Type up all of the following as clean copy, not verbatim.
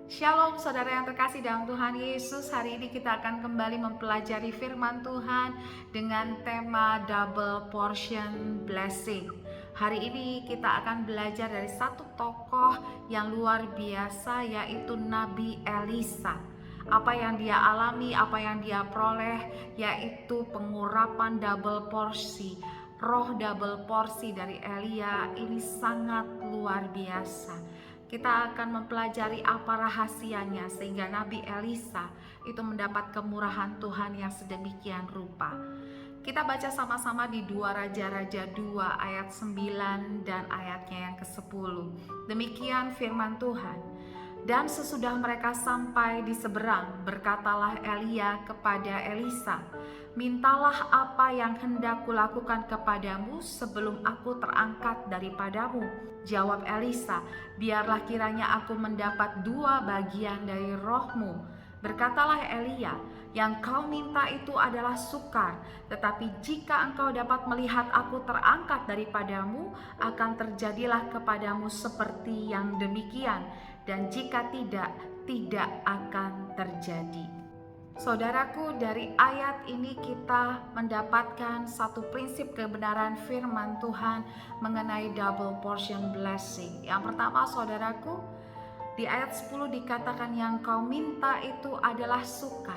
Shalom saudara yang terkasih dalam Tuhan Yesus. Hari ini kita akan kembali mempelajari firman Tuhan dengan tema double portion blessing. Hari ini kita akan belajar dari satu tokoh yang luar biasa, yaitu Nabi Elisa. Apa yang dia alami, apa yang dia peroleh, yaitu pengurapan double porsi. Roh double porsi dari Elia ini sangat luar biasa. Kita akan mempelajari apa rahasianya sehingga Nabi Elisa itu mendapat kemurahan Tuhan yang sedemikian rupa. Kita baca sama-sama di 2 Raja-Raja 2 ayat 9 dan ayatnya yang ke-10. Demikian firman Tuhan. Dan sesudah mereka sampai di seberang, berkatalah Elia kepada Elisa, "Mintalah apa yang hendak kulakukan kepadamu sebelum aku terangkat daripadamu." Jawab Elisa, "Biarlah kiranya aku mendapat 2 bagian dari rohmu." Berkatalah Elia, "Yang kau minta itu adalah sukar, tetapi jika engkau dapat melihat aku terangkat daripadamu, akan terjadilah kepadamu seperti yang demikian, dan jika tidak, tidak akan terjadi." Saudaraku, dari ayat ini kita mendapatkan satu prinsip kebenaran firman Tuhan mengenai double portion blessing. Yang pertama, saudaraku, di ayat 10 dikatakan yang kau minta itu adalah sukar.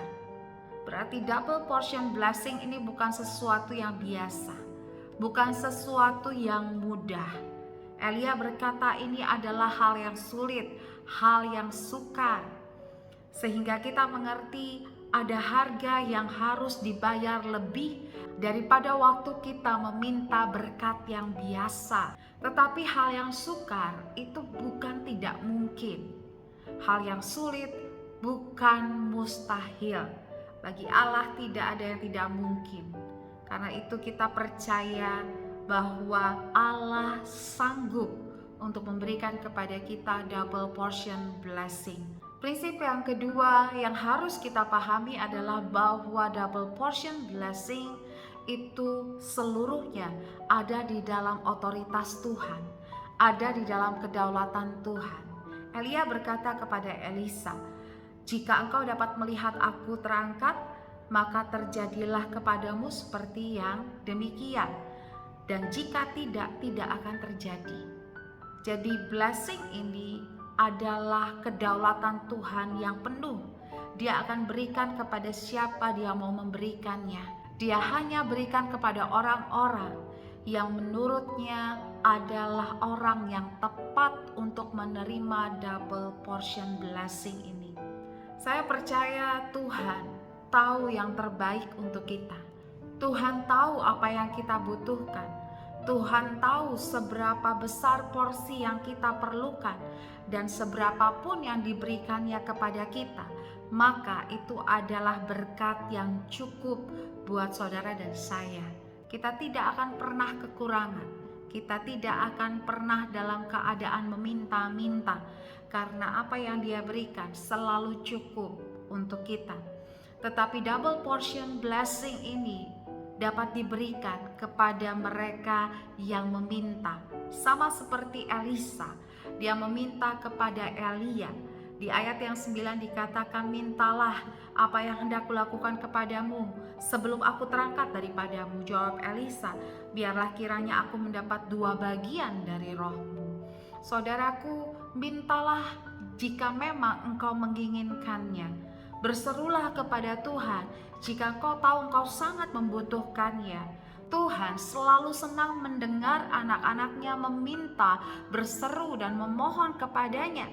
Berarti double portion blessing ini bukan sesuatu yang biasa, bukan sesuatu yang mudah. Elia berkata ini adalah hal yang sulit, hal yang sukar. Sehingga kita mengerti ada harga yang harus dibayar lebih daripada waktu kita meminta berkat yang biasa. Tetapi hal yang sukar itu bukan tidak mungkin. Hal yang sulit bukan mustahil. Bagi Allah tidak ada yang tidak mungkin. Karena itu kita percaya bahwa Allah sanggup untuk memberikan kepada kita double portion blessing. Prinsip yang kedua yang harus kita pahami adalah bahwa double portion blessing itu seluruhnya ada di dalam otoritas Tuhan, ada di dalam kedaulatan Tuhan. Elia berkata kepada Elisa, "Jika engkau dapat melihat aku terangkat, maka terjadilah kepadamu seperti yang demikian. Dan jika tidak, tidak akan terjadi." Jadi blessing ini adalah kedaulatan Tuhan yang penuh. Dia akan berikan kepada siapa dia mau memberikannya. Dia hanya berikan kepada orang-orang yang menurutnya adalah orang yang tepat untuk menerima double portion blessing ini. Saya percaya Tuhan tahu yang terbaik untuk kita. Tuhan tahu apa yang kita butuhkan. Tuhan tahu seberapa besar porsi yang kita perlukan, dan seberapapun yang diberikannya kepada kita, maka itu adalah berkat yang cukup buat saudara dan saya. Kita tidak akan pernah kekurangan, kita tidak akan pernah dalam keadaan meminta-minta, karena apa yang Dia berikan selalu cukup untuk kita. Tetapi double portion blessing ini dapat diberikan kepada mereka yang meminta. Sama seperti Elisa, dia meminta kepada Elia. Di ayat yang 9 dikatakan, "Mintalah apa yang hendak kulakukan kepadamu sebelum aku terangkat daripadamu." Jawab Elisa, "Biarlah kiranya aku mendapat 2 bagian dari rohmu." Saudaraku, mintalah jika memang engkau menginginkannya. Berserulah kepada Tuhan jika engkau tahu engkau sangat membutuhkannya. Tuhan selalu senang mendengar anak-anaknya meminta, berseru dan memohon kepadanya.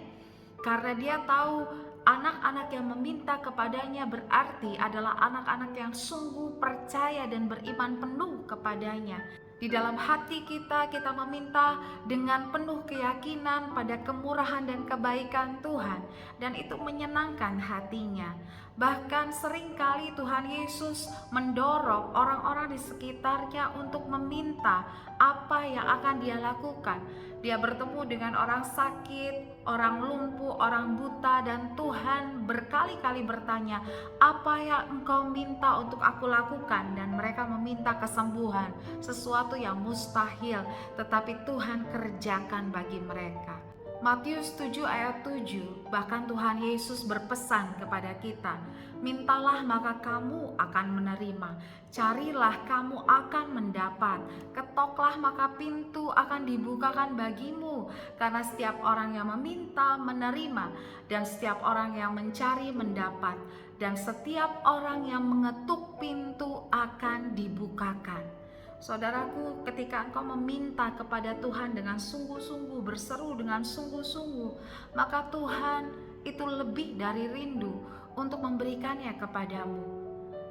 Karena Dia tahu anak-anak yang meminta kepadanya berarti adalah anak-anak yang sungguh percaya dan beriman penuh kepadanya. Di dalam hati kita meminta dengan penuh keyakinan pada kemurahan dan kebaikan Tuhan, dan itu menyenangkan hatinya. Bahkan seringkali Tuhan Yesus mendorong orang-orang di sekitarnya untuk meminta apa yang akan dia lakukan. Dia bertemu dengan orang sakit, orang lumpuh, orang buta, dan Tuhan berkali-kali bertanya, apa yang engkau minta untuk aku lakukan? Dan mereka meminta kesembuhan, sesuatu yang mustahil, tetapi Tuhan kerjakan bagi mereka. Matius 7 ayat 7, bahkan Tuhan Yesus berpesan kepada kita, mintalah maka kamu akan menerima, carilah kamu akan mendapat, ketoklah maka pintu akan dibukakan bagimu, karena setiap orang yang meminta menerima, dan setiap orang yang mencari mendapat, dan setiap orang yang mengetuk pintu akan dibukakan. Saudaraku, ketika engkau meminta kepada Tuhan dengan sungguh-sungguh, berseru dengan sungguh-sungguh, maka Tuhan itu lebih dari rindu untuk memberikannya kepadamu.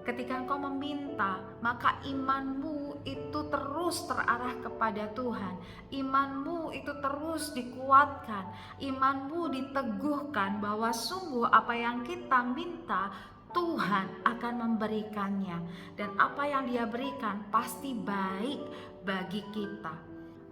Ketika engkau meminta, maka imanmu itu terus terarah kepada Tuhan. Imanmu itu terus dikuatkan. Imanmu diteguhkan bahwa sungguh apa yang kita minta, Tuhan akan memberikannya, dan apa yang Dia berikan pasti baik bagi kita.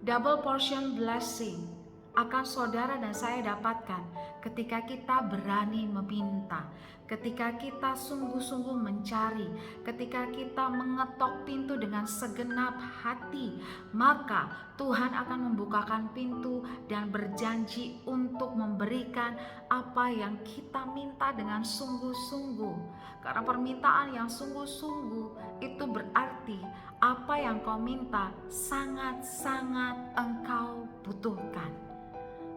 Double portion blessing akan saudara dan saya dapatkan ketika kita berani meminta, ketika kita sungguh-sungguh mencari, ketika kita mengetok pintu dengan segenap hati, maka Tuhan akan membukakan pintu dan berjanji untuk memberikan apa yang kita minta dengan sungguh-sungguh. Karena permintaan yang sungguh-sungguh itu berarti apa yang kau minta sangat-sangat engkau butuhkan.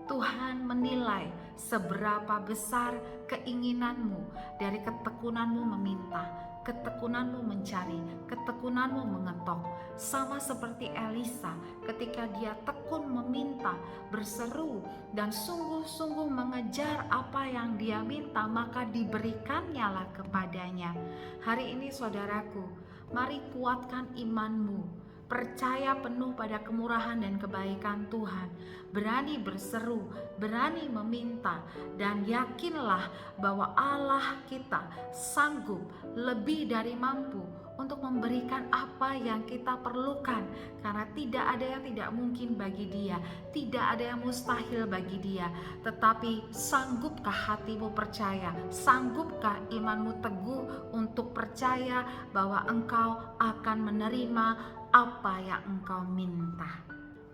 Tuhan menilai seberapa besar keinginanmu dari ketekunanmu meminta, ketekunanmu mencari, ketekunanmu mengetok. Sama seperti Elisa ketika dia tekun meminta, berseru dan sungguh-sungguh mengejar apa yang dia minta, maka diberikannya lah kepadanya. Hari ini saudaraku, mari kuatkan imanmu. Percaya penuh pada kemurahan dan kebaikan Tuhan, berani berseru, berani meminta, dan yakinlah bahwa Allah kita sanggup lebih dari mampu untuk memberikan apa yang kita perlukan, karena tidak ada yang tidak mungkin bagi Dia, tidak ada yang mustahil bagi Dia. Tetapi sanggupkah hatimu percaya? Sanggupkah imanmu teguh untuk percaya bahwa engkau akan menerima apa yang engkau minta?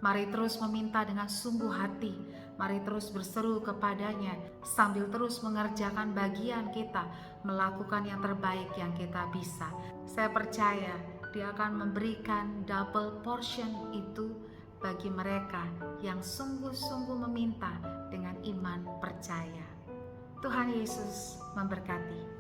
Mari terus meminta dengan sungguh hati. Mari terus berseru kepadanya sambil terus mengerjakan bagian kita, melakukan yang terbaik yang kita bisa. Saya percaya Dia akan memberikan double portion itu bagi mereka yang sungguh-sungguh meminta dengan iman percaya. Tuhan Yesus memberkati.